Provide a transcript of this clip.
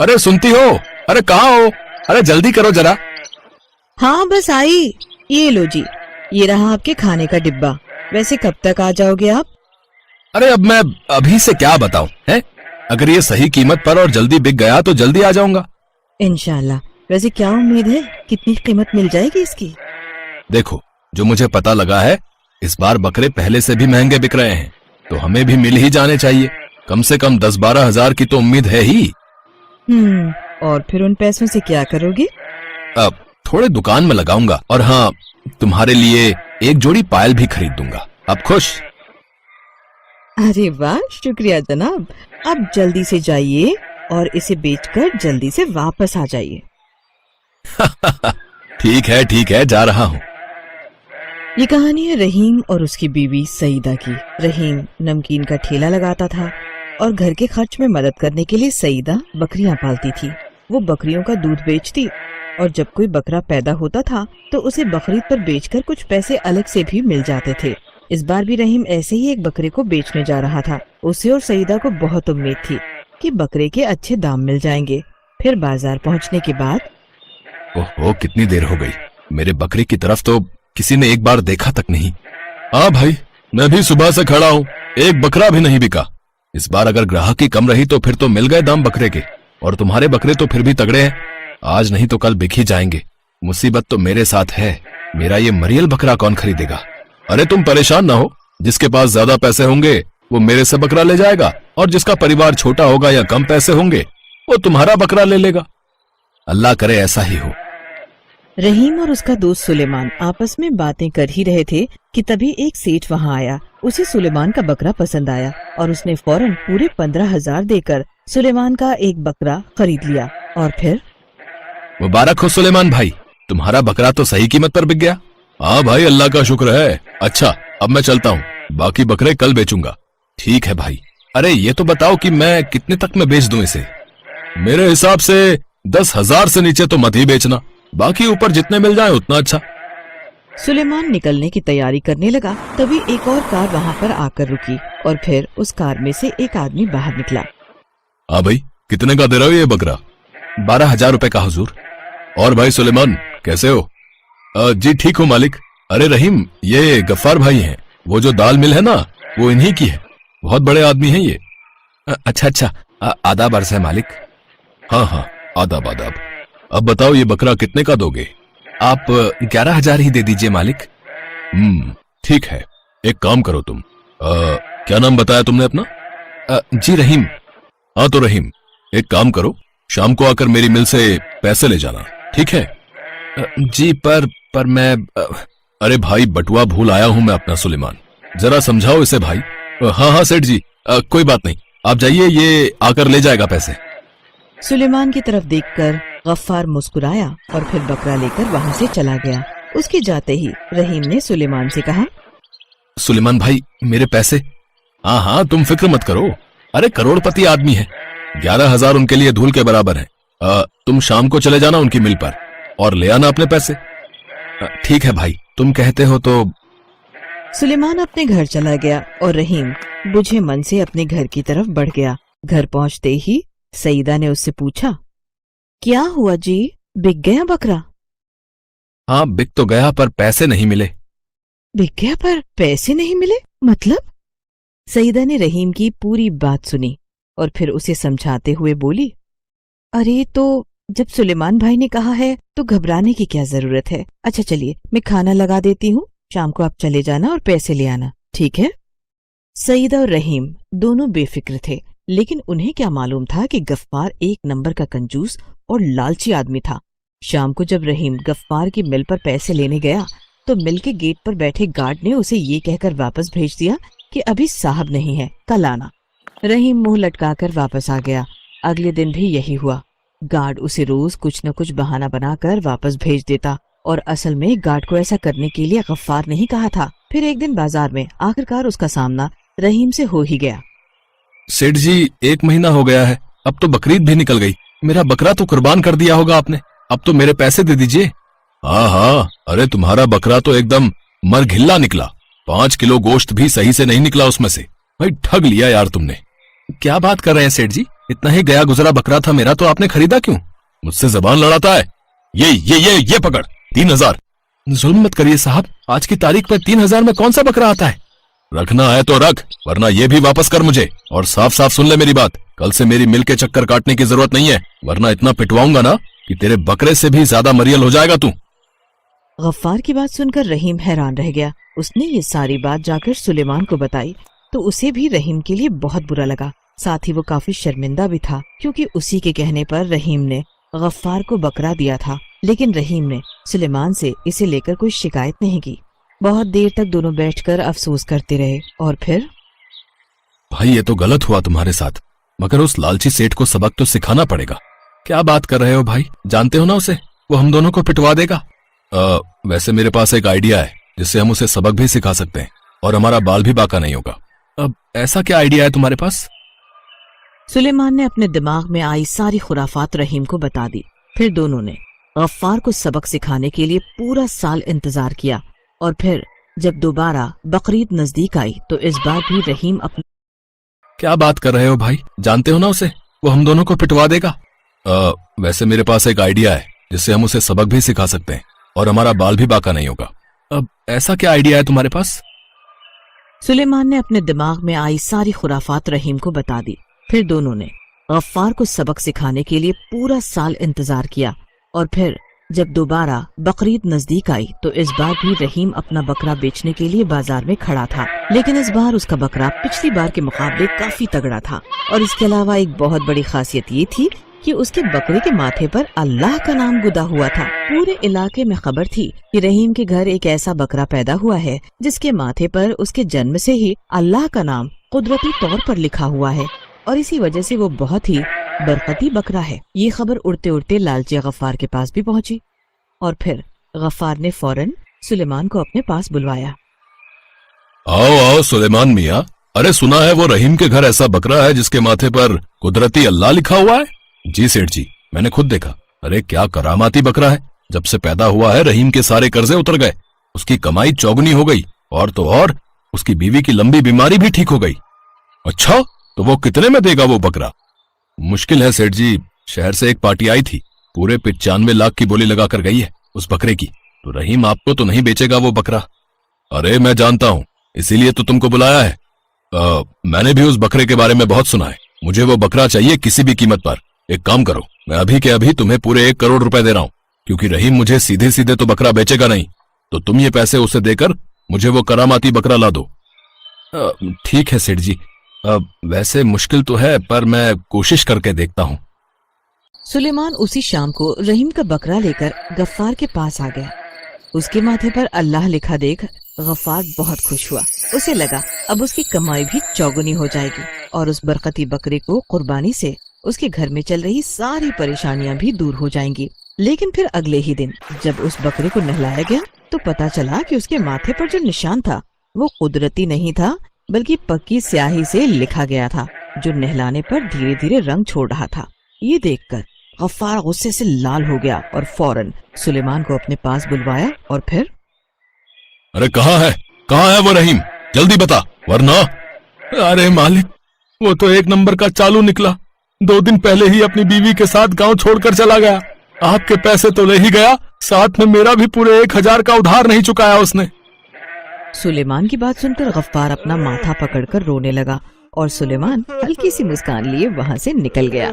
अरे सुनती हो? अरे कहाँ हो? अरे जल्दी करो जरा। हाँ बस आई। ये लो जी, ये रहा आपके खाने का डिब्बा। वैसे कब तक आ जाओगे आप? अरे अब मैं अभी से क्या बताऊं है? अगर ये सही कीमत पर और जल्दी बिक गया तो जल्दी आ जाऊंगा। इंशाल्लाह। वैसे क्या उम्मीद है, कितनी कीमत मिल जाएगी इसकी? देखो, जो मुझे पता लगा है, इस बार बकरे पहले से भी महंगे बिक रहे हैं, तो हमें भी मिल ही जाने चाहिए। कम से कम 10-12 हजार की तो उम्मीद है ही। और फिर उन पैसों से क्या करोगे? अब थोड़े दुकान में लगाऊंगा, और हाँ, तुम्हारे लिए एक जोड़ी पायल भी खरीद दूंगा। अब खुश? अरे वाह, शुक्रिया जनाब। अब जल्दी से जाइए और इसे बेचकर जल्दी से वापस आ जाइए। ठीक है, जा रहा हूँ। ये कहानी है रहीम और उसकी बीवी सईदा की। रहीम नमकीन का ठेला लगाता था और घर के खर्च में मदद करने के लिए सईदा बकरियां पालती थी। वो बकरियों का दूध बेचती और जब कोई बकरा पैदा होता था तो उसे बकरीद पर बेचकर कुछ पैसे अलग से भी मिल जाते थे। इस बार भी रहीम ऐसे ही एक बकरे को बेचने जा रहा था। उसे और सईदा को बहुत उम्मीद थी कि बकरे के अच्छे दाम मिल जाएंगे। फिर बाजार पहुंचने के बाद, ओहो, कितनी देर हो गई। मेरे बकरे की तरफ तो किसी ने एक बार देखा तक नहीं। हाँ भाई, मैं भी सुबह से खड़ा हूँ, एक बकरा भी नहीं बिका। इस बार अगर ग्राहकी कम रही तो फिर तो मिल गए दाम बकरे के, और तुम्हारे बकरे तो फिर भी तगड़े हैं। आज नहीं तो कल बिक ही जाएंगे। मुसीबत तो मेरे साथ है। मेरा ये मरियल बकरा कौन खरीदेगा? अरे तुम परेशान ना हो, जिसके पास ज्यादा पैसे होंगे वो मेरे से बकरा ले जाएगा, और जिसका परिवार छोटा होगा या कम पैसे होंगे वो तुम्हारा बकरा ले लेगा। अल्लाह करे ऐसा ही हो। रहीम और उसका दोस्त सुलेमान आपस में बातें कर ही रहे थे कि तभी एक सेठ वहां आया। उसे सुलेमान का बकरा पसंद आया और उसने फौरन पूरे 15,000 देकर सुलेमान का एक बकरा खरीद लिया। और फिर, मुबारक हो सुलेमान भाई, तुम्हारा बकरा तो सही कीमत पर बिक गया। हाँ भाई, अल्लाह का शुक्र है। अच्छा, अब मैं चलता हूँ, बाकी बकरे कल बेचूंगा। ठीक है भाई। अरे ये तो बताओ कि मैं कितने तक में बेच दूं इसे? मेरे हिसाब से 10,000 से नीचे तो मत ही बेचना, बाकी ऊपर जितने मिल जाए उतना अच्छा। सुलेमान निकलने की तैयारी करने लगा, तभी एक और कार वहां पर आकर रुकी और फिर उस कार में से एक आदमी बाहर निकला। हाँ भाई, कितने का दे रहे हो ये बकरा? 12,000 रुपए का हुजूर। और भाई सुलेमान, कैसे हो? जी ठीक हो मालिक। अरे रहीम, ये गफ्फार भाई हैं, वो जो दाल मिल है ना, वो इन्हीं की है। बहुत बड़े आदमी हैं ये। अच्छा, आदाब अर्ज़ है मालिक। हाँ, आदाब। अब बताओ, ये बकरा कितने का दोगे? आप 11,000 ही दे दीजिए मालिक। ठीक है, एक काम करो तुम। क्या नाम बताया तुमने अपना? जी रहीम। हाँ तो रहीम, एक काम करो, शाम को आकर मेरी मिल से पैसे ले जाना, ठीक है? जी पर मैं अरे भाई, बटुआ भूल आया हूं मैं अपना सुलेमान, जरा समझाओ इसे भाई। हाँ सेठ जी, कोई बात नहीं, आप जाइए, ये आकर ले जाएगा पैसे। सुलेमान की तरफ देखकर गफ्फार मुस्कुराया और फिर बकरा लेकर वहां से चला गया। उसके जाते ही रहीम ने सुलेमान से कहा, सुलेमान भाई, मेरे पैसे? हाँ, तुम फिक्र मत करो। अरे करोड़पति आदमी है, 11,000 उनके लिए धूल के बराबर है। तुम शाम को चले जाना उनकी मिल पर और ले आना अपने पैसे। ठीक है भाई, तुम कहते हो तो। सुलेमान अपने घर चला गया और रहीम बुझे मन से अपने घर की तरफ बढ़ गया। घर पहुंचते ही सईदा ने उससे पूछा, क्या हुआ जी, बिक गया बकरा? हाँ, बिक तो गया पर पैसे नहीं मिले। बिक गया पर पैसे नहीं मिले मतलब? सईदा ने रहीम की पूरी बात सुनी और फिर उसे समझाते हुए बोली, अरे तो जब सुलेमान भाई ने कहा है तो घबराने की क्या जरूरत है। अच्छा चलिए, मैं खाना लगा देती हूँ, शाम को आप चले जाना और पैसे ले आना, ठीक है? सईदा और रहीम दोनों बेफिक्र थे, लेकिन उन्हें क्या मालूम था कि गफ्फार एक नंबर का कंजूस और लालची आदमी था। शाम को जब रहीम गफ्फार की मिल पर पैसे लेने गया तो मिल के गेट पर बैठे गार्ड ने उसे ये कहकर वापस भेज दिया कि अभी साहब नहीं है, कल आना। रहीम मुंह लटकाकर वापस आ गया। अगले दिन भी यही हुआ। गार्ड उसे रोज कुछ न कुछ बहाना बनाकर वापस भेज देता और असल में गार्ड को ऐसा करने के लिए गफ्फार नहीं कहा था। फिर एक दिन बाजार में आखिरकार उसका सामना रहीम से हो ही गया। सेठ जी, 1 महीना हो गया है, अब तो बकरीद भी निकल गई। मेरा बकरा तो कुर्बान कर दिया होगा आपने, अब तो मेरे पैसे दे दीजिए। हाँ, अरे तुम्हारा बकरा तो एकदम मरघिल्ला निकला, 5 किलो गोश्त भी सही से नहीं निकला उसमें से। भाई ठग लिया यार तुमने। क्या बात कर रहे हैं सेठ जी, इतना ही गया गुजरा बकरा था मेरा, तो आपने खरीदा क्यों? मुझसे जबान लड़ाता है। ये पकड़ 3,000। जुल्म मत करिए साहब, आज की तारीख में 3,000 में कौन सा बकरा आता है? रखना है तो रख, वरना ये भी वापस कर मुझे। और साफ साफ सुन ले मेरी बात, कल से मेरी मिल के चक्कर काटने की जरूरत नहीं है, वरना इतना पिटवाऊंगा ना कि तेरे बकरे से भी ज्यादा मरियल हो जाएगा तू। गफ्फार की बात सुनकर रहीम हैरान रह गया। उसने ये सारी बात जाकर सुलेमान को बताई तो उसे भी रहीम के लिए बहुत बुरा लगा। साथ ही वो काफी शर्मिंदा भी था, क्योंकि उसी के कहने पर रहीम ने गफ्फार को बकरा दिया था। लेकिन रहीम ने सुलेमान से इसे लेकर कोई शिकायत नहीं की। बहुत देर तक दोनों बैठकर अफसोस करते रहे। और फिर भाई ये तो गलत हुआ तुम्हारे साथ, मगर उस लालची सेठ को सबक तो सिखाना पड़ेगा। क्या बात कर रहे हो भाई, जानते हो ना उसे, वो हम दोनों को पिटवा देगा। वैसे मेरे पास एक आइडिया है जिससे हम उसे सबक भी सिखा सकते हैं और हमारा बाल भी बाका नहीं होगा। अब ऐसा क्या आइडिया है तुम्हारे पास? सुलेमान ने अपने दिमाग में आई सारी खुराफात रहीम को बता दी। फिर दोनों ने गफ्फार को सबक सिखाने के लिए पूरा साल इंतजार किया। और फिर जब दोबारा बकरीद नजदीक आई तो इस बार भी रहीम अपने क्या बात कर रहे हो भाई, जानते हो ना उसे, वो हम दोनों को पिटवा देगा। वैसे मेरे पास एक आइडिया है जिससे हम उसे सबक भी सिखा सकते हैं और हमारा बाल भी बाका नहीं होगा। अब ऐसा क्या आइडिया है तुम्हारे पास? सुलेमान ने अपने दिमाग में आई सारी खुराफात रहीम को बता दी। फिर दोनों ने गफ्फार को सबक सिखाने के लिए पूरा साल इंतजार किया। और फिर जब दोबारा बकरीद नजदीक आई तो इस बार भी रहीम अपना बकरा बेचने के लिए बाजार में खड़ा था। लेकिन इस बार उसका बकरा पिछली बार के मुकाबले काफी तगड़ा था। और इसके अलावा एक बहुत बड़ी खासियत ये थी कि उसके बकरे के माथे पर अल्लाह का नाम गुदा हुआ था। पूरे इलाके में खबर थी कि रहीम के घर एक ऐसा बकरा पैदा हुआ है जिसके माथे पर उसके जन्म से ही अल्लाह का नाम कुदरती तौर पर लिखा हुआ है, और इसी वजह से वो बहुत ही बरकती बकरा है। ये खबर उड़ते उड़ते लालची गफ्फार के पास भी पहुंची। और फिर गफ्फार ने फौरन सुलेमान को अपने पास बुलवाया। आओ आओ सुलेमान मियाँ, अरे सुना है वो रहीम के घर ऐसा बकरा है जिसके माथे पर कुदरती अल्लाह लिखा हुआ है। जी सेठ जी, मैंने खुद देखा। अरे क्या करामाती बकरा है, जब से पैदा हुआ है रहीम के सारे कर्जे उतर गए, उसकी कमाई चौगुनी हो गई, और तो और उसकी बीवी की लंबी बीमारी भी ठीक हो गई। अच्छा, तो वो कितने में देगा वो बकरा? मुश्किल है सेठ जी, शहर से एक पार्टी आई थी, पूरे 95 लाख की बोली लगा कर गई है उस बकरे की, तो रहीम आपको तो नहीं बेचेगा वो बकरा। अरे मैं जानता हूँ, इसीलिए तो तुमको बुलाया है। मैंने भी उस बकरे के बारे में बहुत सुना है, मुझे वो बकरा चाहिए किसी भी कीमत पर। एक काम करो, मैं अभी के अभी तुम्हें पूरे 1 करोड़ रुपए दे रहा हूँ, क्योंकि रहीम मुझे सीधे सीधे तो बकरा बेचेगा नहीं, तो तुम ये पैसे उसे देकर मुझे वो करामाती बकरा ला दो। ठीक है सेठ जी, वैसे मुश्किल तो है, पर मैं कोशिश करके देखता हूँ। सुलेमान उसी शाम को रहीम का बकरा लेकर गफ्फार के पास आ गया। उसके माथे पर अल्लाह लिखा देख गफ्फार बहुत खुश हुआ। उसे लगा अब उसकी कमाई भी चौगुनी हो जाएगी, और उस बरकती बकरे को कुर्बानी से उसके घर में चल रही सारी परेशानियां भी दूर हो जाएंगी। लेकिन फिर अगले ही दिन जब उस बकरे को नहलाया गया तो पता चला कि उसके माथे पर जो निशान था वो कुदरती नहीं था, बल्कि पक्की स्याही से लिखा गया था, जो नहलाने पर धीरे धीरे रंग छोड़ रहा था। ये देखकर गफ्फार गुस्से से लाल हो गया और फौरन सुलेमान को अपने पास बुलवाया। और फिर अरे कहाँ है वो रहीम, जल्दी बता, वरना। अरे मालिक, वो तो 1 नंबर का चालू निकला, 2 दिन पहले ही अपनी बीवी के साथ गांव छोड़कर चला गया। आपके पैसे तो ले ही गया, साथ में मेरा भी पूरे 1000 का उधार नहीं चुकाया उसने। सुलेमान की बात सुनकर गफ्फार अपना माथा पकड़कर रोने लगा, और सुलेमान हल्की सी मुस्कान लिए वहां से निकल गया।